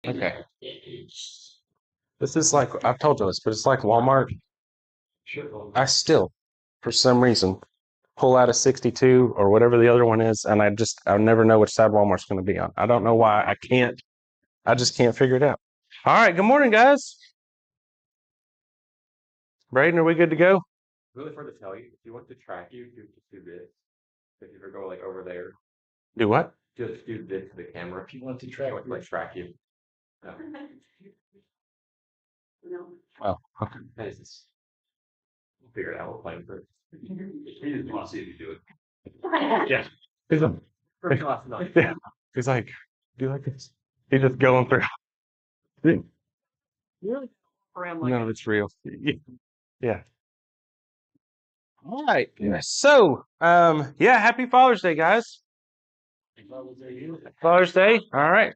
Okay. This is like, I've told you this, but it's like Walmart. I still, for some reason, pull out a 62 or whatever the other one is, and I never know which side Walmart's going to be on. I don't know why. I just can't figure it out. All right. Good morning, guys. Braden, are we good to go? Really hard to tell you. If you want to track you, just do this. If you ever go like over there, Do what? just do this to the camera. If you want to track, like track you. No. Oh, okay. We'll figure it out. We'll play with it. He just want to see if you do it. Yeah. He's like, First class, no. yeah. He's like, do you like this? He's just going through. Really? None of it's real. Yeah. All right. Yeah. So, yeah, happy Father's Day, guys. Father's Day. All right.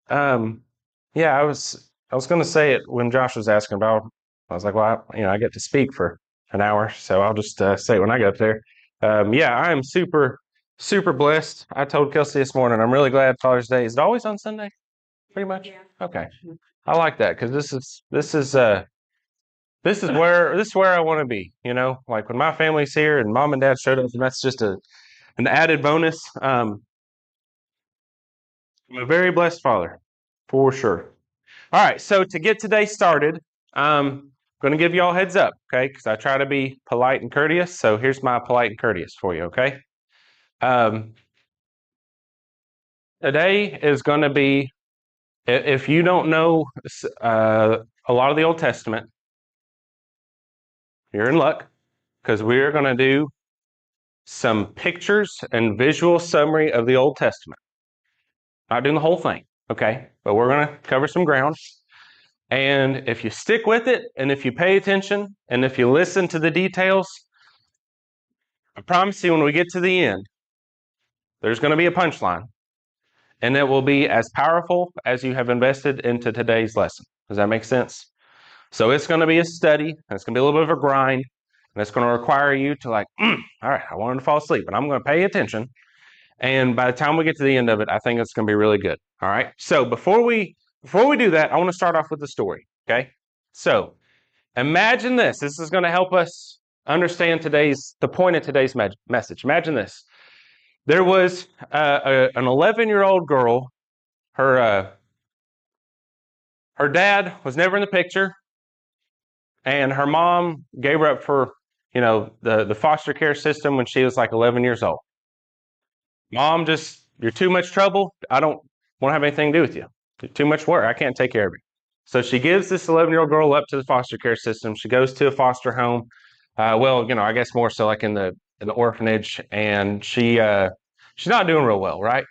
Yeah, I was going to say it when Josh was asking about. I was like, well, I get to speak for an hour, so I'll just say it when I get up there. Yeah, I am super, super blessed. I told Kelsey this morning, I'm really glad Father's Day. Is it always on Sunday? Pretty much. Yeah. Okay. I like that because this is where I want to be. Like when my family's here and mom and dad showed up, and that's just an added bonus. I'm a very blessed father, for sure. All right, so to get today started, I'm going to give you all heads up, okay? Because I try to be polite and courteous. So here's my polite and courteous for you, okay? Um, Today is going to be, if you don't know a lot of the Old Testament, you're in luck because we're going to do some pictures and visual summary of the Old Testament. Not doing the whole thing, okay? But we're going to cover some ground. And if you stick with it, and if you pay attention, and if you listen to the details, I promise you when we get to the end, there's going to be a punchline. And it will be as powerful as you have invested into today's lesson. Does that make sense? So it's going to be a study, and it's going to be a little bit of a grind, and it's going to require you to all right, I wanted to fall asleep, and I'm going to pay attention. And by the time we get to the end of it, I think it's going to be really good. All right. So before we do that, I want to start off with the story. Okay. So imagine this. This is going to help us understand the point of today's message. Imagine this. There was an 11-year-old girl. Her dad was never in the picture, and her mom gave her up for the foster care system when she was like 11 years old. Mom, you're too much trouble. I don't want to have anything to do with you. You're too much work. I can't take care of you. So she gives this 11-year-old girl up to the foster care system. She goes to a foster home. I guess more so like in the orphanage, and she's not doing real well, right?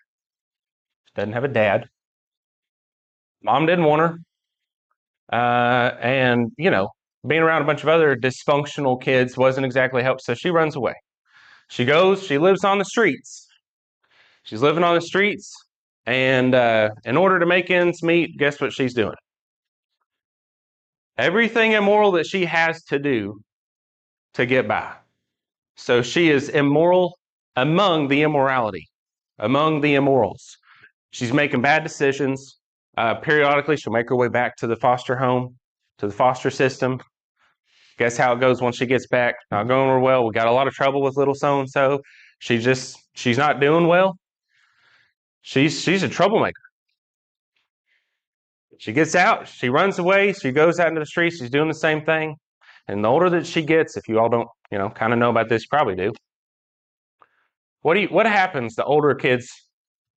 Doesn't have a dad. Mom didn't want her, and being around a bunch of other dysfunctional kids wasn't exactly help. So she runs away. She lives on the streets. She's living on the streets, and in order to make ends meet, guess what she's doing? Everything immoral that she has to do to get by. So she is immoral among the immorality, among the immorals. She's making bad decisions. Periodically, she'll make her way back to the foster home, to the foster system. Guess how it goes once she gets back? Not going real well. We got a lot of trouble with little so-and-so. She's not doing well. She's a troublemaker. She gets out, she runs away, she goes out into the streets, she's doing the same thing. And the older that she gets, if you all don't, kind of know about this, you probably do. What happens to older kids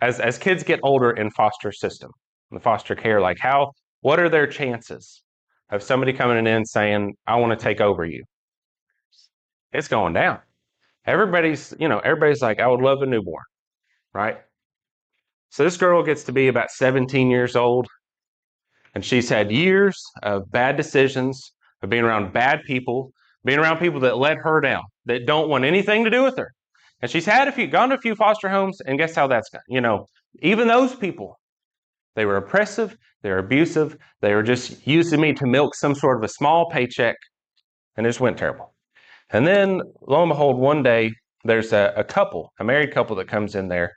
as kids get older in foster system, in the foster care? Like what are their chances of somebody coming in saying, I want to take over you? It's going down. Everybody's like, I would love a newborn, right? So this girl gets to be about 17 years old, and she's had years of bad decisions, of being around bad people, being around people that let her down, that don't want anything to do with her. And she's gone to a few foster homes, and guess how that's gone? Even those people, they were oppressive, they were abusive, they were just using me to milk some sort of a small paycheck, and it just went terrible. And then, lo and behold, one day, there's a married couple that comes in there,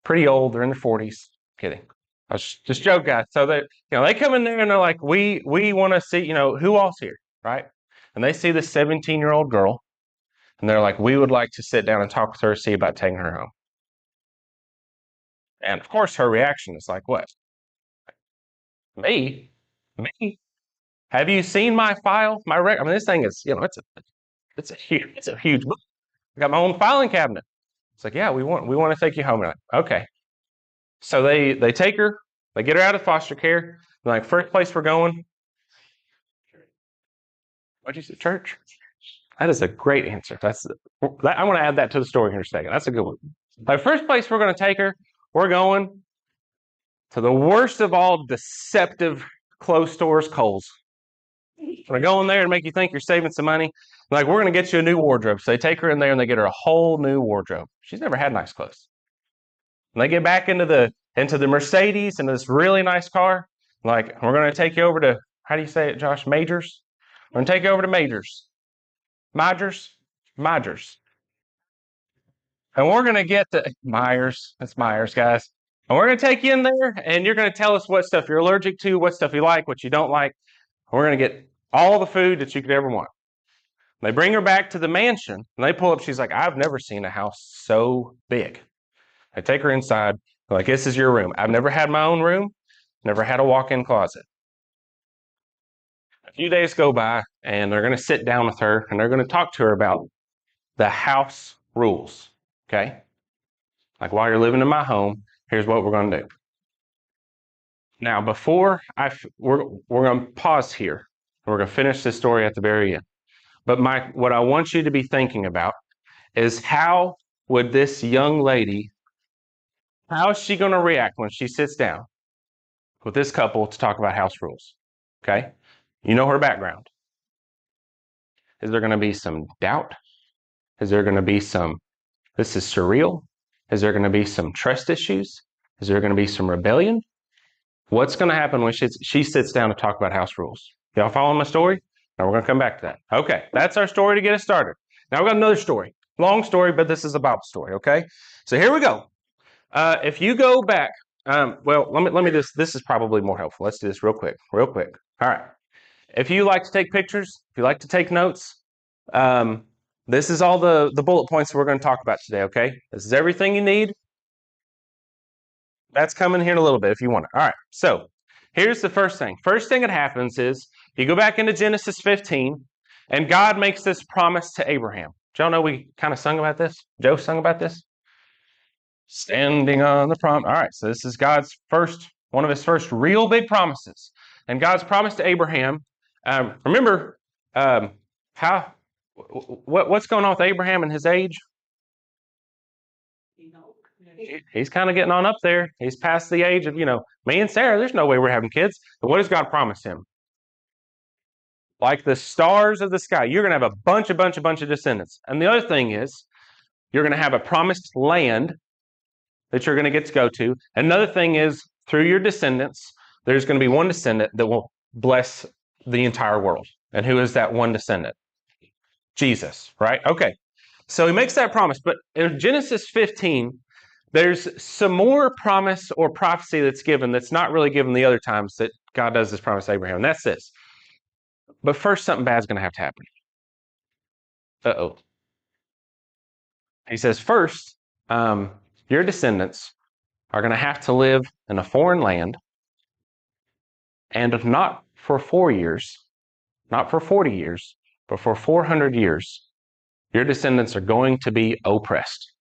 pretty old, they're in their 40s. Kidding. I was just joke, guys. So they come in there and they're like, we want to see, who all's here, right? And they see this 17-year-old girl, and they're like, we would like to sit down and talk with her, see about taking her home. And of course, her reaction is like, what? Me? Me? Have you seen my file? My record? I mean, this thing is, it's a huge book. I got my own filing cabinet. It's like, yeah, we want to take you home. Okay. So they take her, they get her out of foster care. They're like, first place we're going. What'd you say, church? That is a great answer. I want to add that to the story here in a second. That's a good one. Like, first place we're going to take her, we're going to the worst of all deceptive clothes stores, Kohl's. We're going to go in there and make you think you're saving some money. Like, we're going to get you a new wardrobe. So they take her in there and they get her a whole new wardrobe. She's never had nice clothes. And they get back into the Mercedes, into this really nice car. Like, we're going to take you over to, how do you say it, Josh? Majors? We're going to take you over to Majors. Majors. And we're going to get to Myers. That's Myers, guys. And we're going to take you in there, and you're going to tell us what stuff you're allergic to, what stuff you like, what you don't like. We're going to get all the food that you could ever want. They bring her back to the mansion, and they pull up. She's like, I've never seen a house so big. They take her inside. They're like, this is your room. I've never had my own room, never had a walk-in closet. A few days go by, and they're going to sit down with her, and they're going to talk to her about the house rules. Okay? Like, while you're living in my home, here's what we're going to do. Now, we're going to pause here. We're going to finish this story at the very end. But what I want you to be thinking about is, how would this young lady, how is she going to react when she sits down with this couple to talk about house rules? Okay? You know her background. Is there going to be some doubt? Is there going to be this is surreal? Is there going to be some trust issues? Is there going to be some rebellion? What's going to happen when she sits down to talk about house rules? Y'all following my story? Now we're going to come back to that. Okay, that's our story to get us started. Now we've got another story. Long story, but this is a Bible story, okay? So here we go. If you go back, well, let me this is probably more helpful. Let's do this real quick. All right. If you like to take pictures, if you like to take notes, this is all the bullet points we're going to talk about today, okay? This is everything you need. That's coming here in a little bit if you want it. All right, so here's the first thing. First thing that happens is you go back into Genesis 15, and God makes this promise to Abraham. Did y'all know we kind of sung about this? Joe sung about this? Standing on the promise. All right, so this is one of his first real big promises. And God's promise to Abraham, remember, what's going on with Abraham and his age? He's kind of getting on up there. He's past the age of, me and Sarah, there's no way we're having kids. But what does God promise him? Like the stars of the sky, you're going to have a bunch of descendants. And the other thing is, you're going to have a promised land that you're going to get to go to. Another thing is, through your descendants, there's going to be one descendant that will bless the entire world. And who is that one descendant? Jesus, right? Okay. So he makes that promise. But in Genesis 15, there's some more promise or prophecy that's given that's not really given the other times that God does this promise to Abraham. And that's this. But first, something bad's going to have to happen. Uh-oh. He says, first, your descendants are going to have to live in a foreign land, and not for 4 years, not for 40 years, but for 400 years, your descendants are going to be oppressed.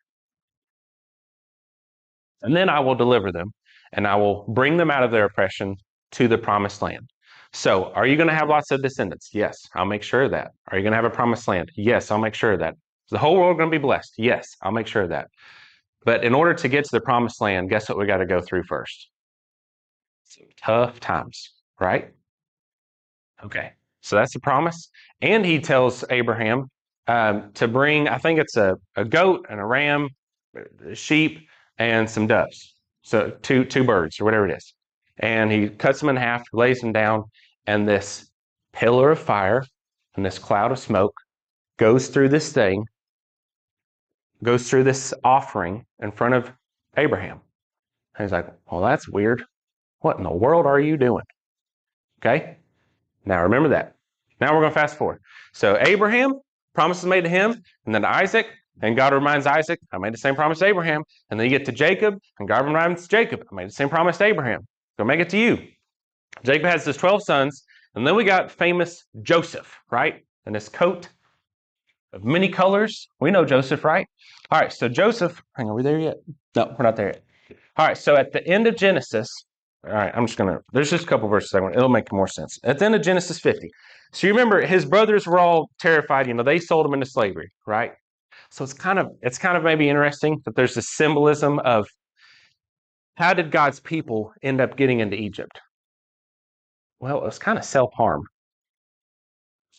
And then I will deliver them, and I will bring them out of their oppression to the promised land. So, are you going to have lots of descendants? Yes, I'll make sure of that. Are you going to have a promised land? Yes, I'll make sure of that. Is the whole world going to be blessed? Yes, I'll make sure of that. But in order to get to the promised land, guess what we got to go through first? Some tough times, right? Okay, so that's the promise. And he tells Abraham to bring, I think it's a goat and a ram, a sheep, and some doves. So two birds or whatever it is. And he cuts them in half, lays them down, and this pillar of fire and this cloud of smoke goes through this offering in front of Abraham. And he's like, well, that's weird. What in the world are you doing? Okay? Now remember that. Now we're going to fast forward. So Abraham, promises made to him, and then to Isaac, and God reminds Isaac, I made the same promise to Abraham. And then you get to Jacob, and God reminds Jacob, I made the same promise to Abraham. Go make it to you. Jacob has his 12 sons, and then we got famous Joseph, right? And his coat of many colors. We know Joseph, right? All right, so Joseph, hang on, are we there yet? No, we're not there yet. All right, so at the end of Genesis, all right, there's just a couple verses it'll make more sense. At the end of Genesis 50. So you remember his brothers were all terrified, they sold him into slavery, right? So it's kind of maybe interesting that there's this symbolism of how did God's people end up getting into Egypt? Well, it was kind of self-harm.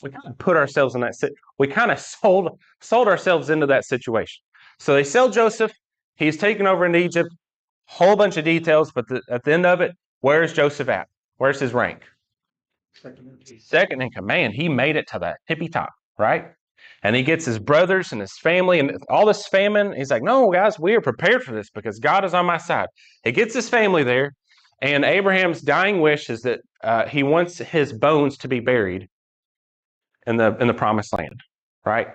We kind of put ourselves in that we kind of sold ourselves into that situation. So they sell Joseph, he's taken over into Egypt, whole bunch of details, but at the end of it, where's Joseph at? Where's his rank? Second in command. He made it to the tippy top, right? And he gets his brothers and his family and all this famine. He's like, no, guys, we are prepared for this because God is on my side. He gets his family there, and Abraham's dying wish is that he wants his bones to be buried in the promised land, right?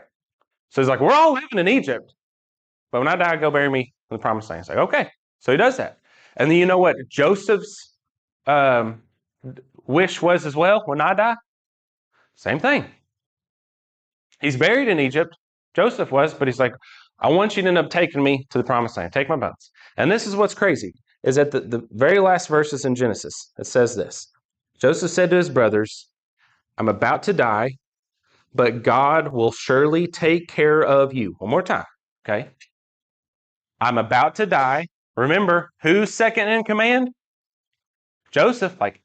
So he's like, we're all living in Egypt, but when I die, go bury me in the promised land. He's like, okay. So he does that. And then you know what Joseph's wish was as well when I die? Same thing. He's buried in Egypt. Joseph was, but he's like, I want you to end up taking me to the promised land. Take my bones. And this is what's crazy, is that the very last verses in Genesis, it says this. Joseph said to his brothers, I'm about to die, but God will surely take care of you. One more time, okay? I'm about to die. Remember, who's second in command? Joseph, like,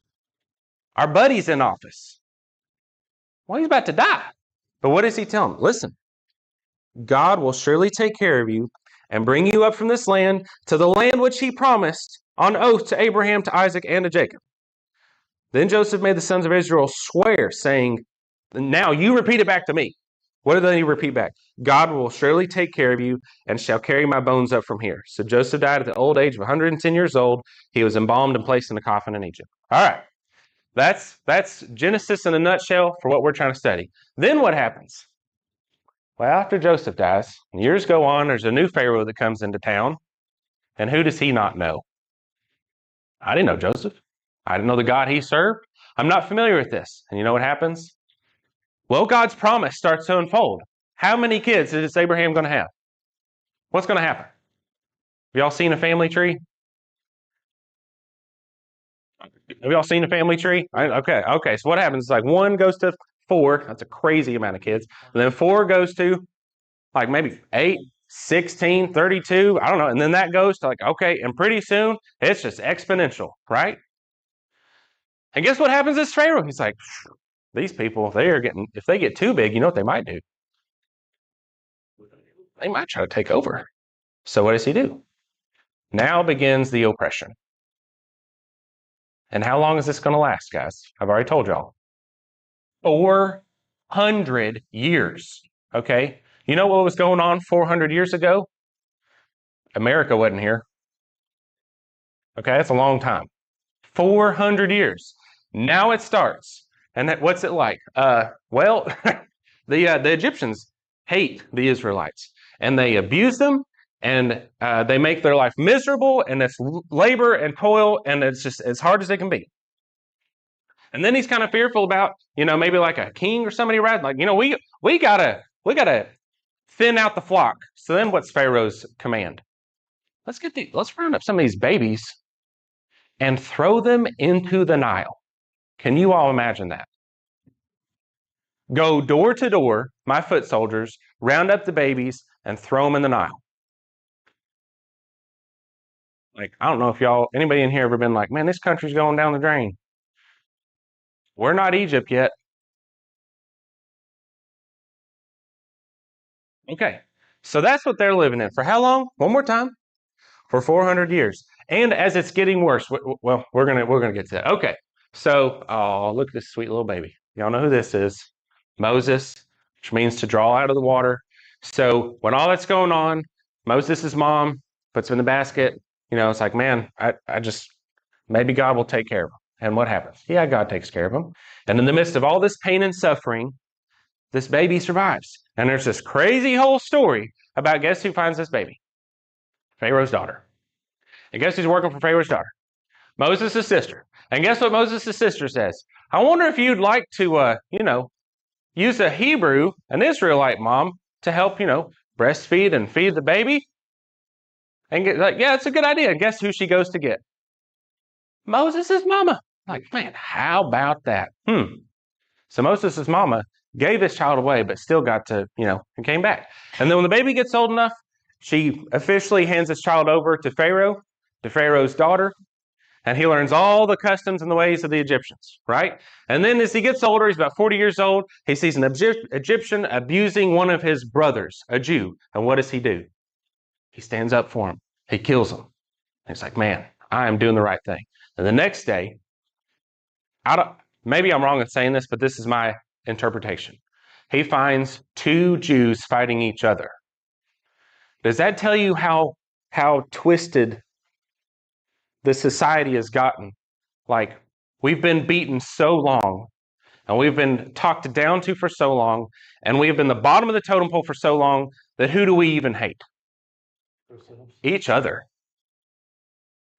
our buddy's in office. Well, he's about to die. But what does he tell him? Listen, God will surely take care of you and bring you up from this land to the land which he promised on oath to Abraham, to Isaac, and to Jacob. Then Joseph made the sons of Israel swear, saying, now you repeat it back to me. What do they repeat back? God will surely take care of you and shall carry my bones up from here. So Joseph died at the old age of 110 years old. He was embalmed and placed in a coffin in Egypt. All right. That's Genesis in a nutshell for what we're trying to study. Then what happens? Well, after Joseph dies, years go on, there's a new Pharaoh that comes into town. And who does he not know? I didn't know Joseph. I didn't know the God he served. I'm not familiar with this. And you know what happens? Well, God's promise starts to unfold. How many kids is Abraham going to have? What's going to happen? Have y'all seen a family tree? Have y'all seen a family tree? Okay. So what happens? It's like 1 goes to 4. That's a crazy amount of kids. And then 4 goes to like maybe 8, 16, 32. I don't know. And then that goes to like, okay. And pretty soon it's just exponential, right? And guess what happens to this Pharaoh? He's like, these people, if they get too big, you know what they might do? They might try to take over. So what does he do? Now begins the oppression. And how long is this going to last, guys? I've already told y'all. 400 years. Okay? You know what was going on 400 years ago? America wasn't here. Okay, that's a long time. 400 years. Now it starts. And what's it like? Well, the Egyptians hate the Israelites, and they abuse them, and they make their life miserable, and it's labor and toil, and it's just as hard as it can be. And then he's kind of fearful about, maybe like a king or somebody, right? Like, we gotta thin out the flock. So then what's Pharaoh's command? Let's round up some of these babies and throw them into the Nile. Can you all imagine that? Go door to door, my foot soldiers, round up the babies and throw them in the Nile. Like, I don't know if anybody in here ever been like, man, this country's going down the drain. We're not Egypt yet. Okay, so that's what they're living in. For how long? One more time. For 400 years. And as it's getting worse, well, we're gonna get to that. Okay, so look at this sweet little baby. Y'all know who this is? Moses, which means to draw out of the water. So when all that's going on, Moses' mom puts him in the basket. It's like, man, Maybe God will take care of him. And what happens? Yeah, God takes care of him. And in the midst of all this pain and suffering, this baby survives. And there's this crazy whole story about guess who finds this baby? Pharaoh's daughter. And guess who's working for Pharaoh's daughter? Moses' sister. And guess what Moses' sister says? I wonder if you'd like to, use a Hebrew, an Israelite mom, to help, breastfeed and feed the baby. And yeah, it's a good idea. And guess who she goes to get? Moses' mama. Like, man, how about that? So Moses' mama gave this child away, but still got to, and came back. And then when the baby gets old enough, she officially hands this child over to Pharaoh, to Pharaoh's daughter, and he learns all the customs and the ways of the Egyptians, right? And then as he gets older, he's about 40 years old, he sees an Egyptian abusing one of his brothers, a Jew. And what does he do? He stands up for him. He kills him. And he's like, man, I am doing the right thing. And the next day, maybe I'm wrong in saying this, but this is my interpretation. He finds two Jews fighting each other. Does that tell you how twisted the society has gotten? Like, we've been beaten so long, and we've been talked down to for so long, and we've been the bottom of the totem pole for so long that who do we even hate? Each other.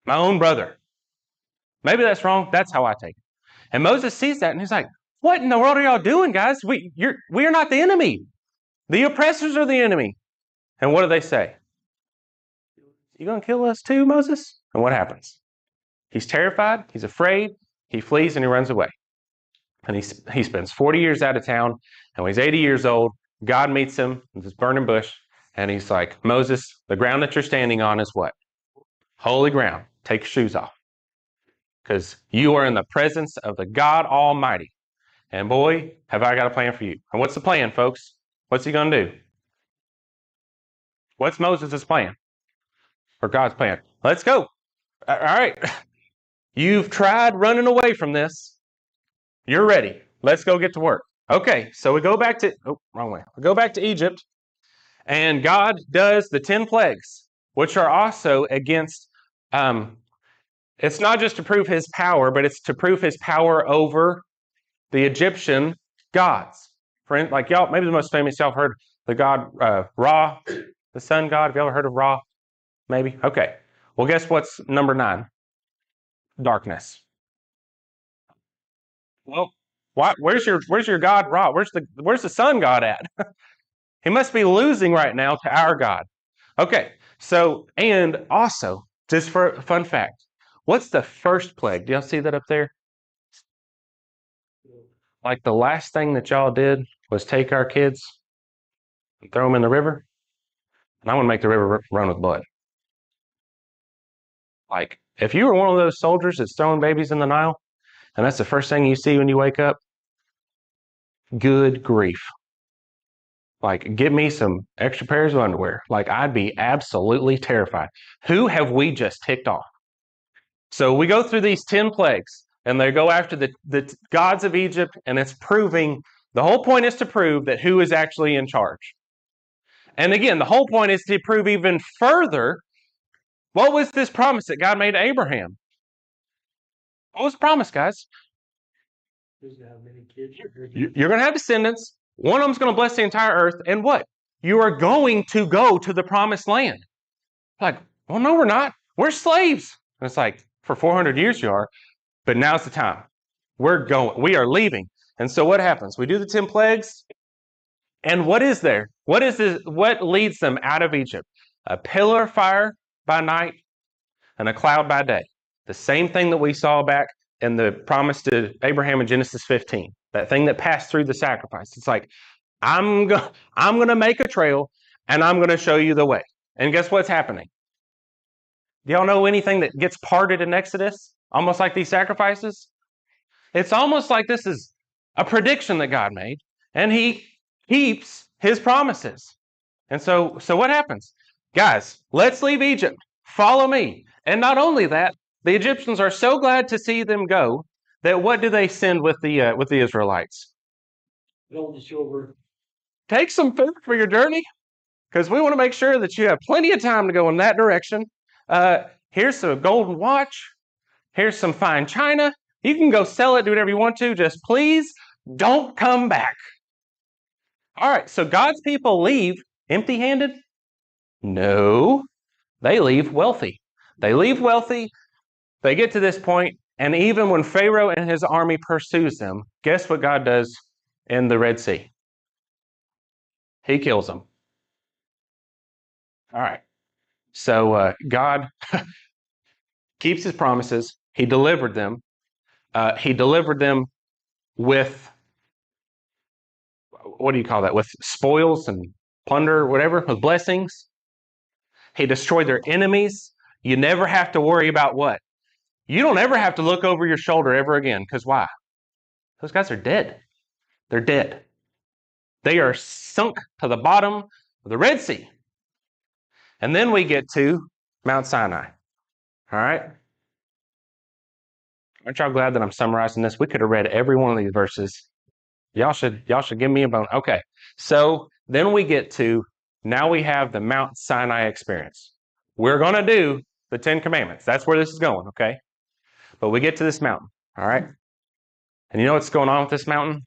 My own brother. Maybe that's wrong. That's how I take it. And Moses sees that, and he's like, what in the world are y'all doing, guys? We are not the enemy. The oppressors are the enemy. And what do they say? You going to kill us too, Moses? And what happens? He's terrified. He's afraid. He flees and he runs away. And he spends 40 years out of town. And when he's 80 years old, God meets him in this burning bush. And he's like, Moses, the ground that you're standing on is what? Holy ground. Take your shoes off. Because you are in the presence of the God Almighty. And boy, have I got a plan for you. And what's the plan, folks? What's he going to do? What's Moses' plan? Or God's plan? Let's go. All right. You've tried running away from this. You're ready. Let's go get to work. Okay, so we go back to, wrong way. We go back to Egypt, and God does the 10 plagues, which are also against, it's not just to prove his power, but it's to prove his power over the Egyptian gods. Like y'all, maybe the most famous y'all have heard the god Ra, the sun god. Have you ever heard of Ra? Maybe? Okay. Well, guess what's number 9? Darkness. Well, where's your god Ra? Where's the sun god at? He must be losing right now to our God. Okay, so, and also, just for a fun fact, what's the first plague? Do y'all see that up there? Like the last thing that y'all did was take our kids and throw them in the river? And I want to make the river run with blood. Like, if you were one of those soldiers that's throwing babies in the Nile, and that's the first thing you see when you wake up, good grief. Like, give me some extra pairs of underwear. Like, I'd be absolutely terrified. Who have we just ticked off? So we go through these 10 plagues, and they go after the gods of Egypt, and it's proving, the whole point is to prove that who is actually in charge. And again, the whole point is to prove even further, what was this promise that God made to Abraham? What was the promise, guys? You're going to have descendants. One of them's going to bless the entire earth. And what? You are going to go to the promised land. Like, well, no, we're not. We're slaves. And it's like, for 400 years you are, but now's the time. We're going. We are leaving. And so what happens? We do the 10 plagues. And what is there? What leads them out of Egypt? A pillar of fire by night and a cloud by day. The same thing that we saw back in the promise to Abraham in Genesis 15. That thing that passed through the sacrifice. It's like, I'm going to make a trail, and I'm going to show you the way. And guess what's happening? Do y'all know anything that gets parted in Exodus? Almost like these sacrifices? It's almost like this is a prediction that God made, and he keeps his promises. And so what happens? Guys, let's leave Egypt. Follow me. And not only that, the Egyptians are so glad to see them go that what do they send with the Israelites? Gold and silver. Take some food for your journey, because we want to make sure that you have plenty of time to go in that direction. Here's a golden watch. Here's some fine china. You can go sell it, do whatever you want to. Just please don't come back. All right, so God's people leave empty-handed? No, they leave wealthy. They leave wealthy. They get to this point, and even when Pharaoh and his army pursues them, guess what God does in the Red Sea? He kills them. All right. So God keeps his promises. He delivered them. He delivered them with, what do you call that? With spoils and plunder, whatever, with blessings. He destroyed their enemies. You never have to worry about what? You don't ever have to look over your shoulder ever again. Because why? Those guys are dead. They're dead. They are sunk to the bottom of the Red Sea. And then we get to Mount Sinai. All right? Aren't y'all glad that I'm summarizing this? We could have read every one of these verses. Y'all should give me a bone. Okay. So then we get to, now we have the Mount Sinai experience. We're going to do the 10 Commandments. That's where this is going, okay? But we get to this mountain, all right? And you know what's going on with this mountain?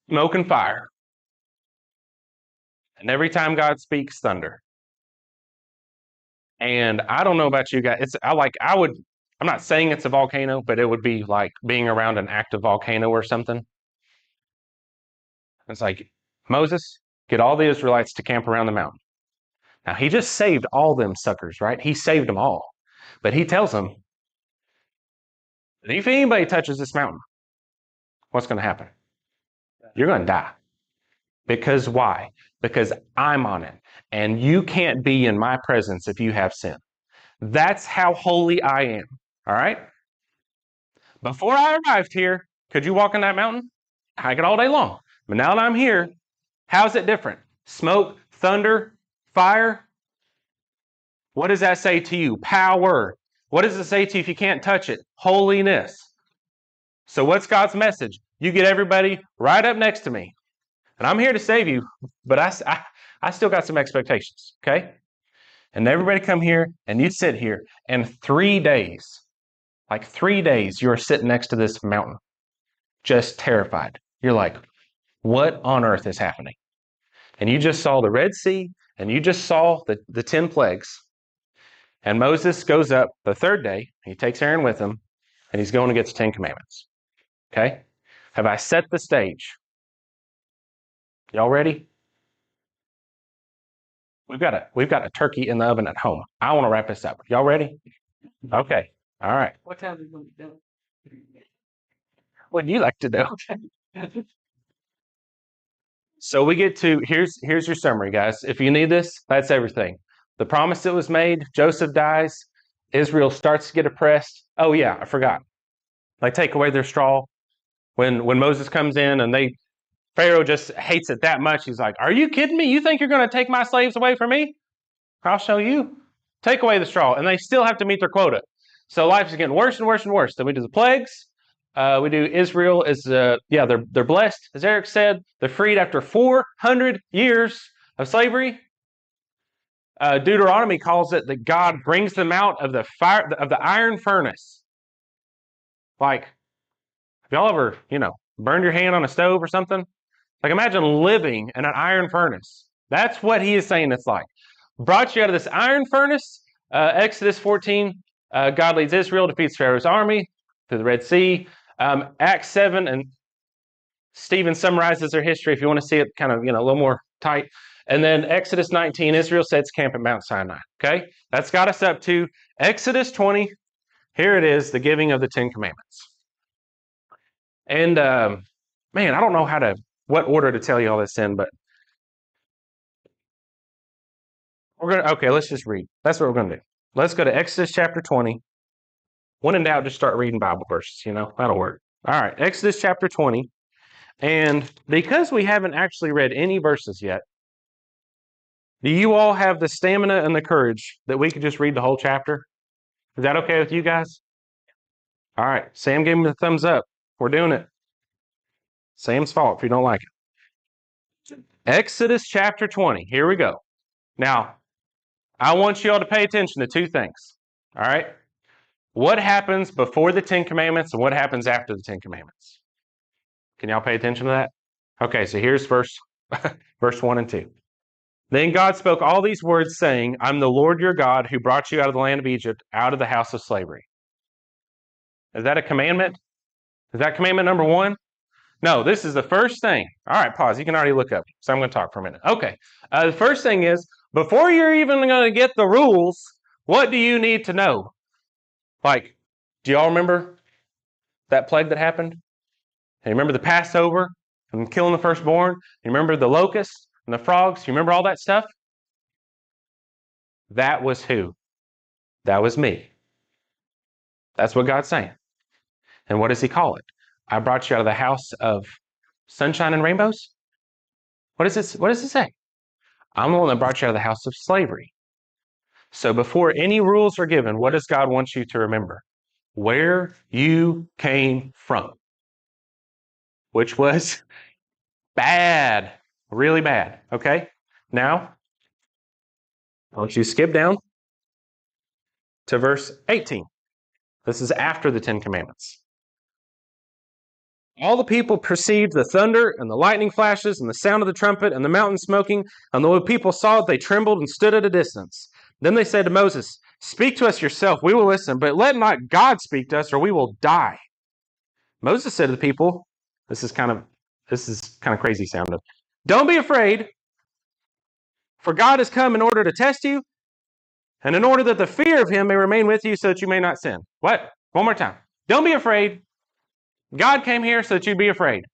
Smoke and fire. And every time God speaks, thunder. And I don't know about you guys. I'm not saying it's a volcano, but it would be like being around an active volcano or something. It's like, Moses, get all the Israelites to camp around the mountain. Now, he just saved all them suckers, right? He saved them all. But he tells them, if anybody touches this mountain, what's going to happen? You're going to die. Because why? Because I'm on it. And you can't be in my presence if you have sin. That's how holy I am. All right? Before I arrived here, could you walk on that mountain? Hike it all day long. But now that I'm here, how's it different? Smoke, thunder, fire? What does that say to you? Power. What does it say to you if you can't touch it? Holiness. So what's God's message? You get everybody right up next to me. And I'm here to save you, but I still got some expectations, okay? And everybody come here, and you sit here, and 3 days, like 3 days, you're sitting next to this mountain, just terrified. You're like, what on earth is happening? And you just saw the Red Sea, and you just saw the 10 plagues. And Moses goes up the third day, he takes Aaron with him, and he's going to get the 10 Commandments. Okay? Have I set the stage? Y'all ready? We've got a turkey in the oven at home. I want to wrap this up. Y'all ready? Okay. All right. What time is it going to be done? What do you like to do? So we get to, here's your summary, guys. If you need this, that's everything. The promise that was made, Joseph dies, Israel starts to get oppressed. Oh yeah, I forgot. They take away their straw. When Moses comes in and Pharaoh just hates it that much. He's like, are you kidding me? You think you're going to take my slaves away from me? I'll show you. Take away the straw. And they still have to meet their quota. So life is getting worse and worse and worse. Then we do the plagues. We do Israel is, they're blessed. As Eric said, they're freed after 400 years of slavery. Deuteronomy calls it that God brings them out of the fire, of the iron furnace. Like, have y'all ever, burned your hand on a stove or something? Like, imagine living in an iron furnace. That's what he is saying it's like. Brought you out of this iron furnace. Exodus 14, God leads Israel, defeats Pharaoh's army through the Red Sea. Acts 7, and Stephen summarizes their history if you want to see it kind of, a little more tight. And then Exodus 19, Israel sets camp at Mount Sinai. Okay? That's got us up to Exodus 20. Here it is, the giving of the 10 Commandments. And, man, I don't know what order to tell you all this in, but let's just read. That's what we're going to do. Let's go to Exodus chapter 20. When in doubt, just start reading Bible verses, that'll work. All right, Exodus chapter 20. And because we haven't actually read any verses yet, do you all have the stamina and the courage that we could just read the whole chapter? Is that okay with you guys? All right, Sam gave me the thumbs up. We're doing it. Sam's fault if you don't like it. Exodus chapter 20. Here we go. Now, I want you all to pay attention to two things. All right? What happens before the Ten Commandments and what happens after the Ten Commandments? Can y'all pay attention to that? Okay, so here's verse 1 and 2. Then God spoke all these words, saying, I'm the Lord your God who brought you out of the land of Egypt, out of the house of slavery. Is that a commandment? Is that commandment number 1? No, this is the first thing. All right, pause. You can already look up. So I'm going to talk for a minute. Okay. The first thing is, before you're even going to get the rules, what do you need to know? Like, do y'all remember that plague that happened? And you remember the Passover and killing the firstborn? You remember the locusts and the frogs? You remember all that stuff? That was who? That was me. That's what God's saying. And what does he call it? I brought you out of the house of sunshine and rainbows? What does it say? I'm the one that brought you out of the house of slavery. So before any rules are given, what does God want you to remember? Where you came from, which was bad, really bad. Okay? Now, I want you to skip down to verse 18. This is after the Ten Commandments. All the people perceived the thunder and the lightning flashes and the sound of the trumpet and the mountain smoking, and the people saw it, they trembled and stood at a distance. Then they said to Moses, Speak to us yourself, we will listen, but let not God speak to us, or we will die. Moses said to the people, this is kind of crazy sounding. Don't be afraid, for God has come in order to test you, and in order that the fear of him may remain with you so that you may not sin. What? One more time. Don't be afraid. God came here so that you'd be afraid.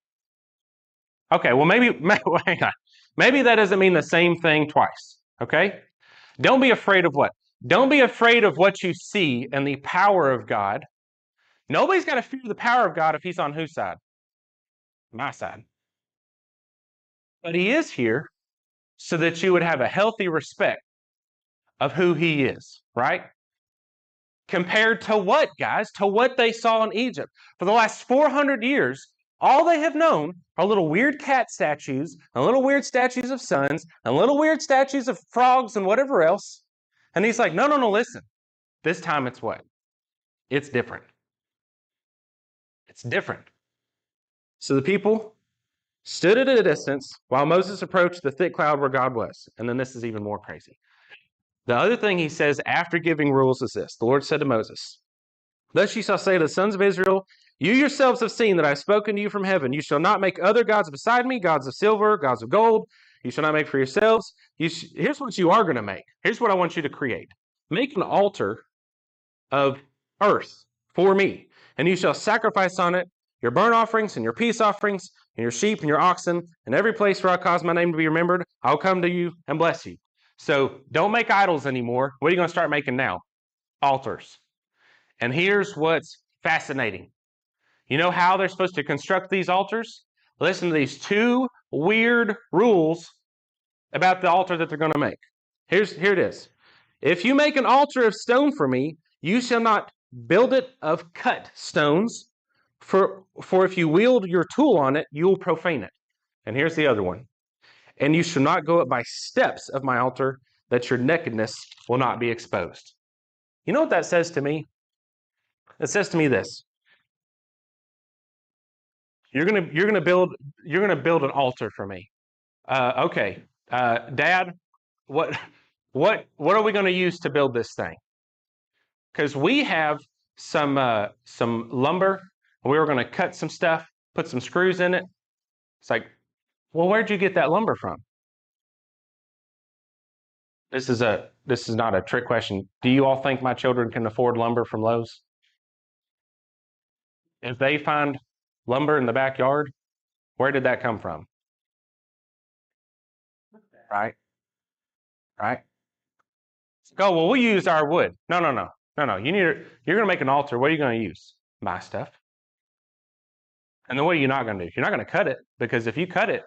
Okay, well, hang on. Maybe that doesn't mean the same thing twice, okay? Don't be afraid of what? Don't be afraid of what you see and the power of God. Nobody's got to fear the power of God if he's on whose side? My side. But he is here so that you would have a healthy respect of who he is, right? Compared to what, guys? To what they saw in Egypt. For the last 400 years, all they have known are little weird cat statues, and little weird statues of suns, and little weird statues of frogs and whatever else. And he's like, no, listen. This time it's what? It's different. It's different. So the people stood at a distance while Moses approached the thick cloud where God was. And then this is even more crazy. The other thing he says after giving rules is this. The Lord said to Moses, Thus you shall say to the sons of Israel, You yourselves have seen that I have spoken to you from heaven. You shall not make other gods beside me, gods of silver, gods of gold. You shall not make for yourselves. Here's what you are going to make. Here's what I want you to create. Make an altar of earth for me, and you shall sacrifice on it your burnt offerings and your peace offerings and your sheep and your oxen, and every place where I cause my name to be remembered, I'll come to you and bless you. So don't make idols anymore. What are you going to start making now? Altars. And here's what's fascinating. You know how they're supposed to construct these altars? Listen to these two weird rules about the altar that they're going to make. Here it is. If you make an altar of stone for me, you shall not build it of cut stones, for if you wield your tool on it, you will profane it. And here's the other one. And you shall not go up by steps of my altar, that your nakedness will not be exposed. You know what that says to me? It says to me this. You're gonna build an altar for me. Okay, Dad, what are we going to use to build this thing? Because we have some lumber, and we were going to cut some stuff, put some screws in it. It's like, well, where'd you get that lumber from? This is not a trick question. Do you all think my children can afford lumber from Lowe's? If they find lumber in the backyard, where did that come from? Right? Right? Oh, well, we use our wood. No. You're going to make an altar. What are you going to use? My stuff. And then what are you not going to do? You're not going to cut it, because if you cut it,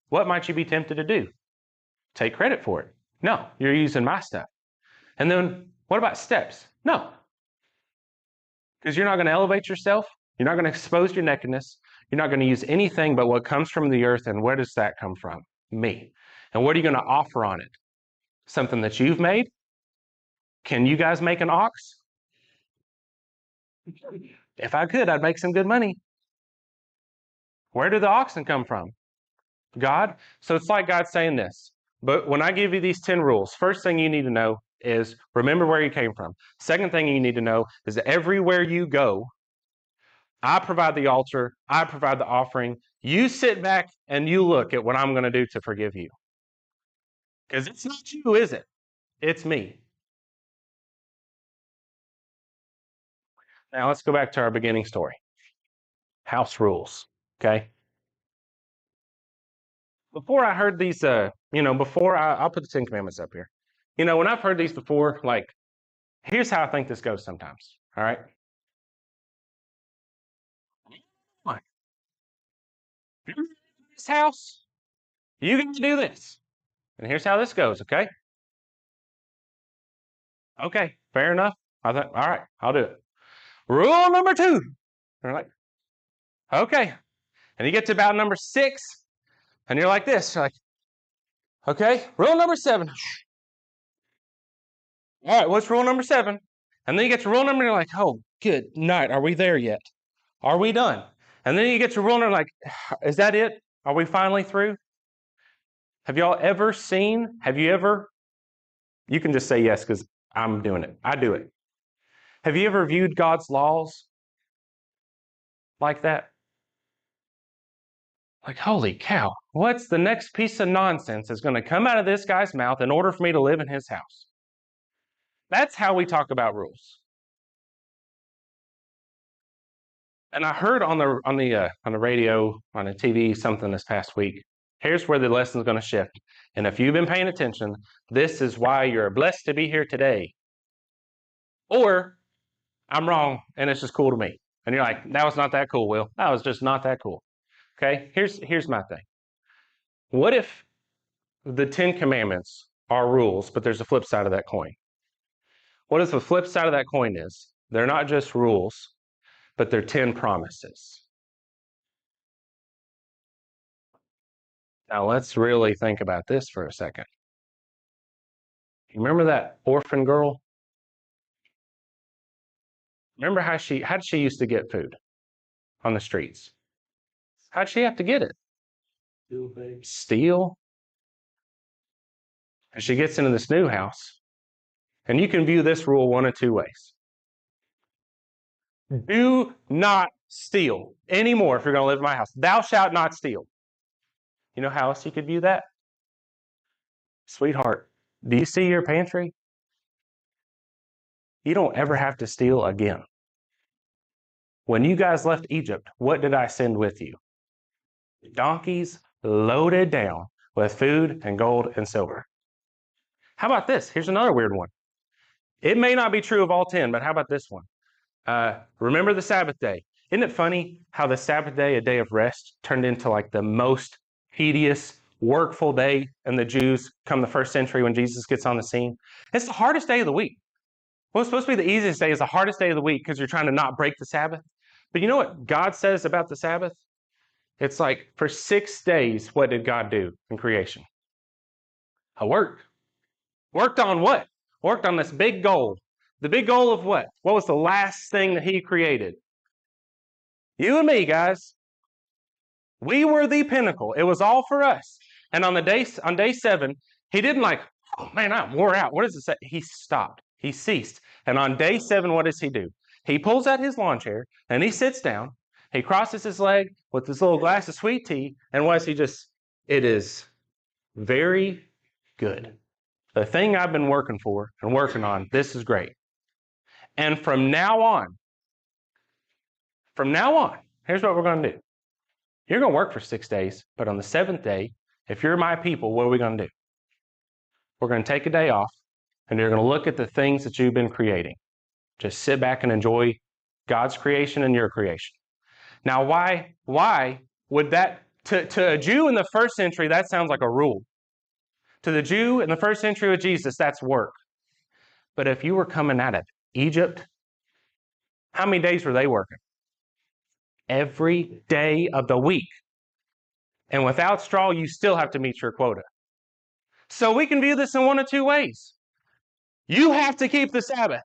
what might you be tempted to do? Take credit for it. No, you're using my stuff. And then what about steps? No. Because you're not going to elevate yourself. You're not going to expose your nakedness. You're not going to use anything but what comes from the earth. And where does that come from? Me. And what are you going to offer on it? Something that you've made? Can you guys make an ox? If I could, I'd make some good money. Where do the oxen come from? God. So it's like God saying this. But when I give you these 10 rules, first thing you need to know is remember where you came from. Second thing you need to know is that everywhere you go, I provide the altar, I provide the offering. You sit back and you look at what I'm going to do to forgive you. Because it's not you, is it? It's me. Now let's go back to our beginning story. House rules. Okay. Before I heard these, before I'll put the 10 Commandments up here. When I've heard these before, like, here's how I think this goes sometimes. All right. Like, this house, you get to do this. And here's how this goes. Okay. Okay. Fair enough. I thought, all right, I'll do it. Rule number 2. They're like, okay. And you get to about number 6, and you're like this. You're like, okay, rule number 7. All right, what's rule number 7? And then you get to rule number, you're like, oh, good night. Are we there yet? Are we done? And then you get to rule number, like, is that it? Are we finally through? Have y'all ever seen, you can just say yes because I'm doing it. I do it. Have you ever viewed God's laws like that? Like, holy cow, what's the next piece of nonsense that's going to come out of this guy's mouth in order for me to live in his house? That's how we talk about rules. And I heard on the radio, on the TV, something this past week. Here's where the lesson is going to shift. And if you've been paying attention, this is why you're blessed to be here today. Or I'm wrong, and it's just cool to me. And you're like, that was not that cool, Will. That was just not that cool. Okay, here's my thing. What if the 10 Commandments are rules, but there's a flip side of that coin? What if the flip side of that coin is they're not just rules, but they're 10 promises? Now let's really think about this for a second. You remember that orphan girl? Remember how did she used to get food on the streets? How'd she have to get it? Steal. And she gets into this new house. And you can view this rule one of 2 ways. Do not steal anymore if you're going to live in my house. Thou shalt not steal. You know how else you could view that? Sweetheart, do you see your pantry? You don't ever have to steal again. When you guys left Egypt, what did I send with you? Donkeys loaded down with food and gold and silver. How about this? Here's another weird one. It may not be true of all 10, but how about this one? Remember the Sabbath day. Isn't it funny how the Sabbath day, a day of rest, turned into like the most tedious, workful day in the Jews come the first century when Jesus gets on the scene? It's the hardest day of the week. Well, it's supposed to be the easiest day is the hardest day of the week because you're trying to not break the Sabbath. But you know what God says about the Sabbath? It's like for 6 days, what did God do in creation? I worked. Worked on what? Worked on this big goal. The big goal of what? What was the last thing that he created? You and me, guys. We were the pinnacle. It was all for us. And on day 7, he didn't like, oh man, I'm wore out. What does it say? He stopped. He ceased. And on day 7, what does he do? He pulls out his lawn chair and he sits down. He crosses his leg with this little glass of sweet tea. And what does he just? It is very good. The thing I've been working for and working on, this is great. And from now on, here's what we're going to do. You're going to work for 6 days, but on the 7th day, if you're my people, what are we going to do? We're going to take a day off, and you're going to look at the things that you've been creating. Just sit back and enjoy God's creation and your creation. Now, why would that, to a Jew in the first century, that sounds like a rule. To the Jew in the first century of Jesus, that's work. But if you were coming out of Egypt, how many days were they working? Every day of the week. And without straw, you still have to meet your quota. So we can view this in one of 2 ways. You have to keep the Sabbath,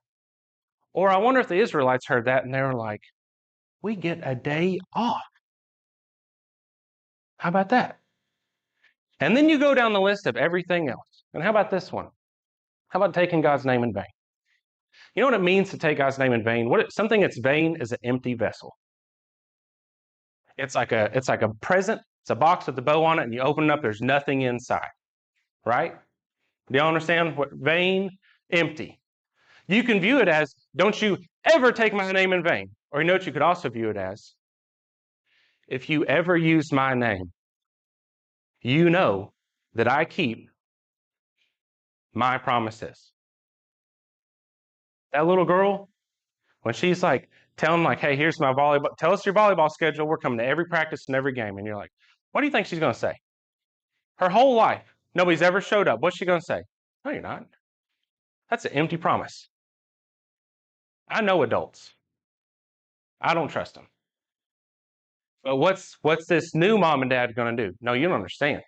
Or I wonder if the Israelites heard that and they were like, we get a day off. How about that? And then you go down the list of everything else. And how about this one? How about taking God's name in vain? You know what it means to take God's name in vain? Something that's vain is an empty vessel. It's like a present. It's a box with a bow on it, and you open it up. There's nothing inside, right? Do y'all understand what vain, empty? You can view it as, don't you ever take my name in vain. Or you know what you could also view it as? If you ever use my name, you know that I keep my promises. That little girl, when she's like telling like, hey, here's my volleyball, tell us your volleyball schedule. We're coming to every practice and every game. And you're like, what do you think she's going to say? Her whole life, nobody's ever showed up. What's she going to say? No, you're not. That's an empty promise. I know adults. I don't trust them. But what's this new mom and dad going to do? No, you don't understand.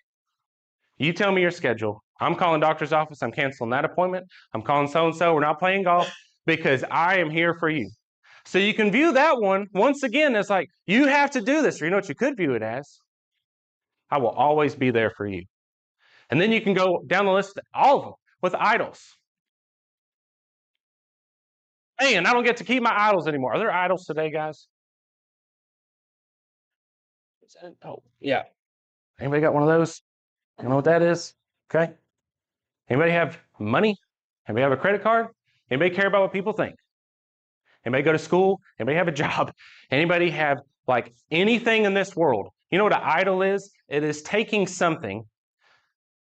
You tell me your schedule. I'm calling doctor's office. I'm canceling that appointment. I'm calling so-and-so. We're not playing golf because I am here for you. So you can view that one, once again, as like, you have to do this. Or you know what you could view it as? I will always be there for you. And then you can go down the list, all of them, with idols. Hey, and I don't get to keep my idols anymore. Are there idols today, guys? Oh, yeah. Anybody got one of those? You know what that is? Okay. Anybody have money? Anybody have a credit card? Anybody care about what people think? Anybody go to school? Anybody have a job? Anybody have like anything in this world? You know what an idol is? It is taking something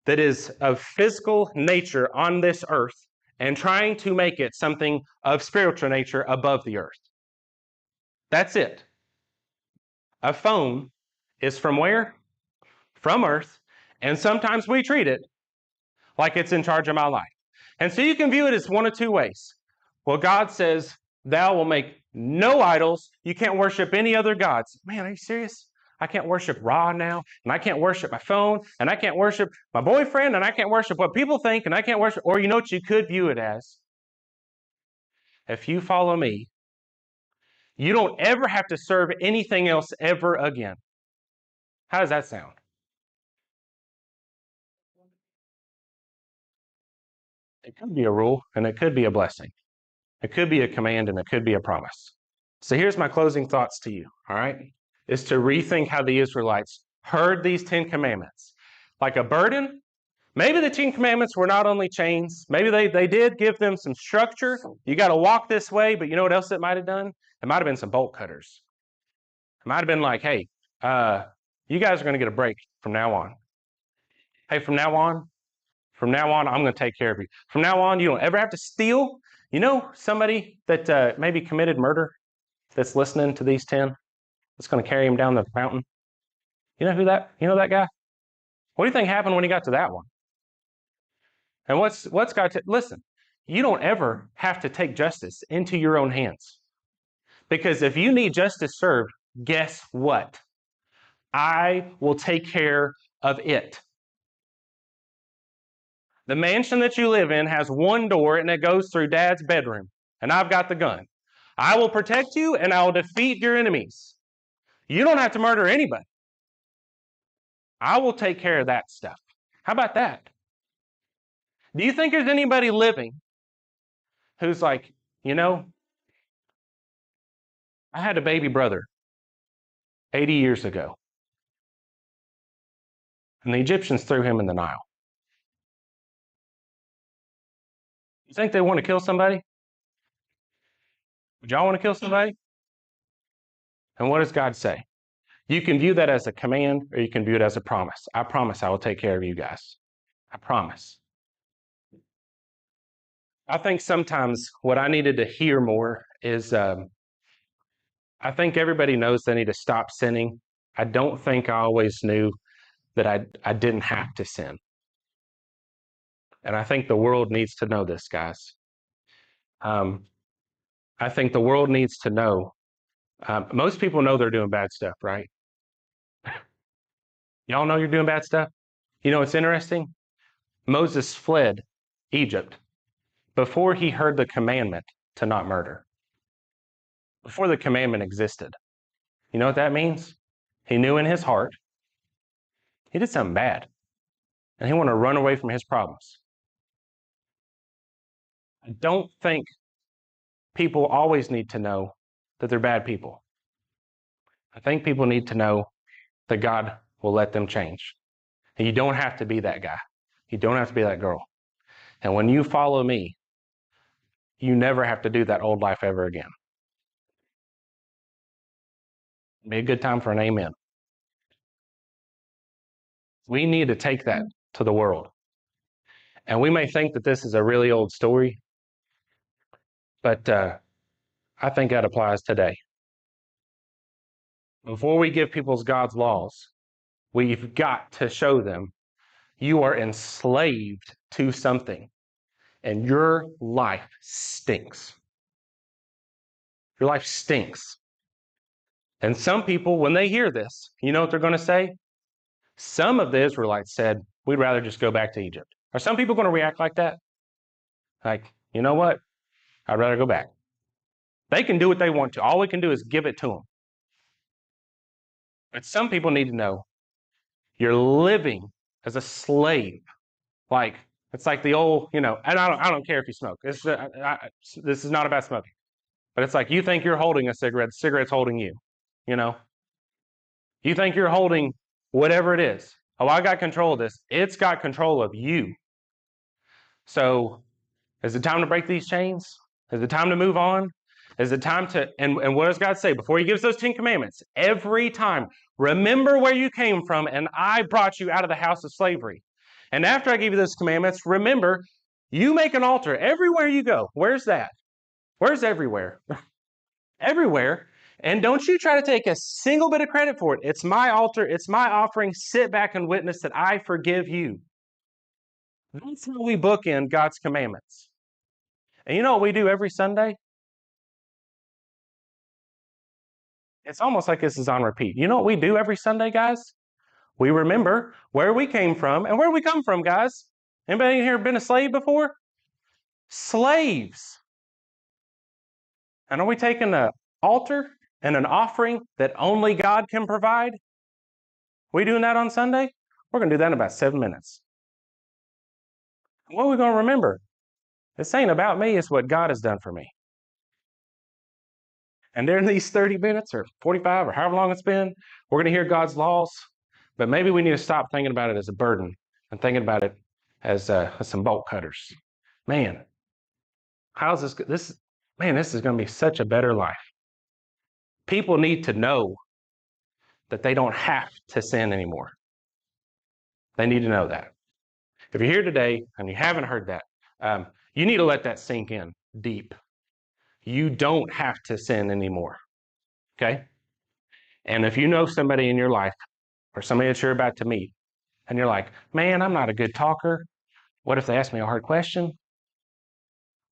that is of physical nature on this earth and trying to make it something of spiritual nature above the earth. That's it. A phone is from where? From earth, and sometimes we treat it like it's in charge of my life. And so you can view it as one of two ways. Well, God says, thou will make no idols. You can't worship any other gods. Man, are you serious? I can't worship Ra now, and I can't worship my phone, and I can't worship my boyfriend, and I can't worship what people think, and I can't worship, or you know what you could view it as? If you follow me, you don't ever have to serve anything else ever again. How does that sound? It could be a rule, and it could be a blessing. It could be a command, and it could be a promise. So here's my closing thoughts to you, all right? Is to rethink how the Israelites heard these 10 commandments. Like a burden. Maybe the 10 commandments were not only chains. Maybe they did give them some structure. You got to walk this way, but you know what else it might have done? It might have been some bolt cutters. It might have been like, hey, you guys are going to get a break from now on. Hey, from now on, I'm going to take care of you. From now on, you don't ever have to steal. You know somebody that maybe committed murder that's listening to these 10 that's going to carry him down the mountain? You know that guy? What do you think happened when he got to that one? And what's God? Listen, you don't ever have to take justice into your own hands. Because if you need justice served, guess what? I will take care of it. The mansion that you live in has one door and it goes through Dad's bedroom. And I've got the gun. I will protect you and I will defeat your enemies. You don't have to murder anybody. I will take care of that stuff. How about that? Do you think there's anybody living who's like, you know, I had a baby brother 80 years ago, and the Egyptians threw him in the Nile. You think they want to kill somebody? Would y'all want to kill somebody? And what does God say? You can view that as a command or you can view it as a promise. I promise I will take care of you guys. I promise. I think sometimes what I needed to hear more is I think everybody knows they need to stop sinning. I don't think I always knew that I didn't have to sin. And I think the world needs to know this, guys. I think the world needs to know. Most people know they're doing bad stuff, right? Y'all know you're doing bad stuff? You know what's interesting? Moses fled Egypt before he heard the commandment to not murder. before the commandment existed. You know what that means? He knew in his heart he did something bad, and he wanted to run away from his problems. I don't think people always need to know that they're bad people. I think people need to know that God will let them change. And you don't have to be that guy. You don't have to be that girl. And when you follow me, you never have to do that old life ever again. It'd be a good time for an amen. We need to take that to the world. And we may think that this is a really old story, but I think that applies today. Before we give people God's laws, we've got to show them you are enslaved to something and your life stinks. Your life stinks. And some people, when they hear this, you know what they're going to say? Some of the Israelites said, we'd rather just go back to Egypt. Are some people going to react like that? Like, you know what? I'd rather go back. They can do what they want to. All we can do is give it to them. But some people need to know you're living as a slave. Like, it's like the old, and I don't care if you smoke. This is not about smoking. But it's like you think you're holding a cigarette, the cigarette's holding you. You think you're holding whatever it is. Oh, I got control of this. It's got control of you. So is it time to break these chains? Is it time to move on? Is it time to, and what does God say? Before he gives those 10 commandments, every time, remember where you came from and I brought you out of the house of slavery. And after I give you those commandments, remember, you make an altar everywhere you go. Where's that? Where's everywhere? Everywhere. And don't you try to take a single bit of credit for it. It's my altar. It's my offering. Sit back and witness that I forgive you. That's how we bookend God's commandments. And you know what we do every Sunday? It's almost like this is on repeat. You know what we do every Sunday, guys? We remember where we came from and where we come from, guys. Anybody here been a slave before? Slaves. And are we taking an altar and an offering that only God can provide? We doing that on Sunday? We're going to do that in about 7 minutes. What are we going to remember? This ain't about me, it's what God has done for me. And during these 30 minutes or 45 or however long it's been, we're going to hear God's laws, but maybe we need to stop thinking about it as a burden and thinking about it as some bolt cutters. Man, how's this? This is going to be such a better life. People need to know that they don't have to sin anymore. They need to know that. If you're here today and you haven't heard that, you need to let that sink in deep. You don't have to sin anymore, okay? And if you know somebody in your life or somebody that you're about to meet, and you're like, man, I'm not a good talker. What if they ask me a hard question?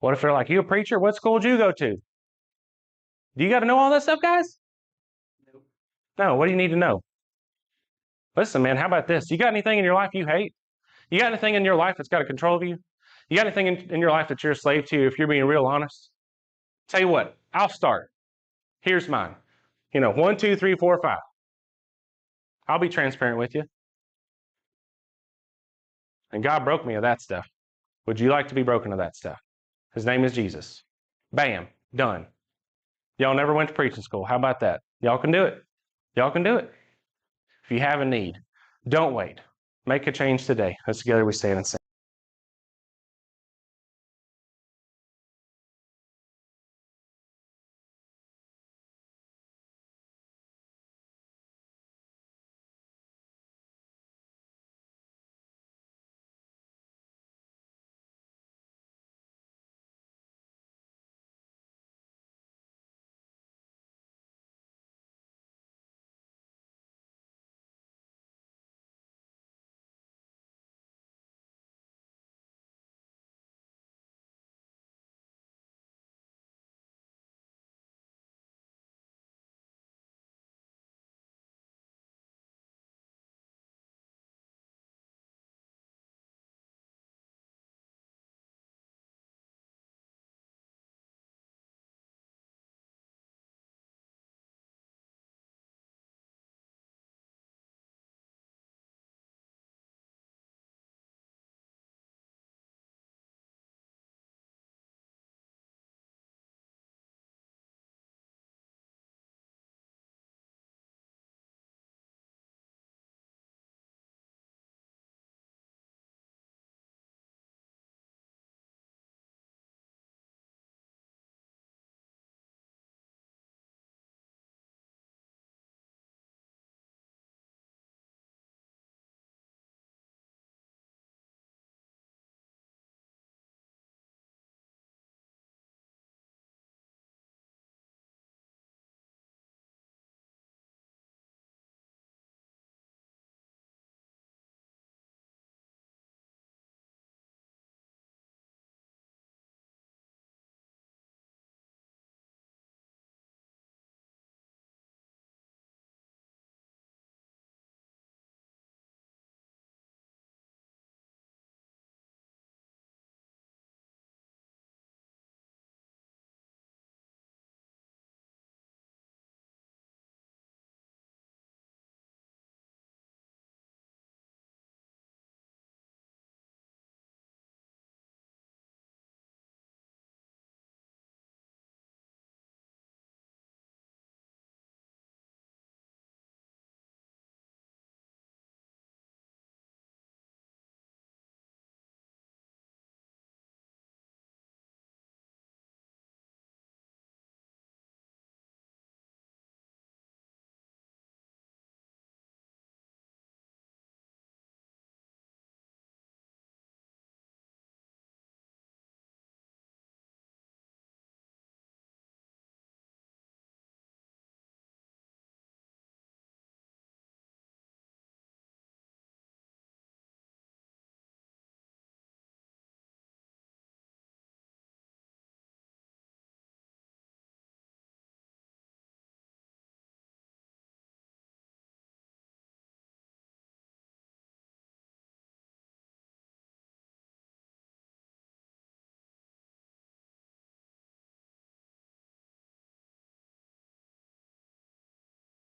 What if they're like, you a preacher? What school did you go to? Do you got to know all that stuff, guys? No, what do you need to know? Listen, man, how about this? You got anything in your life you hate? You got anything in your life that's got a control of you? You got anything in your life that you're a slave to if you're being real honest? Tell you what, I'll start. Here's mine. 1, 2, 3, 4, 5. I'll be transparent with you. And God broke me of that stuff. Would you like to be broken of that stuff? His name is Jesus. Bam, done. Y'all never went to preaching school. How about that? Y'all can do it. Y'all can do it. If you have a need, don't wait. Make a change today. Let's together we stand and sing.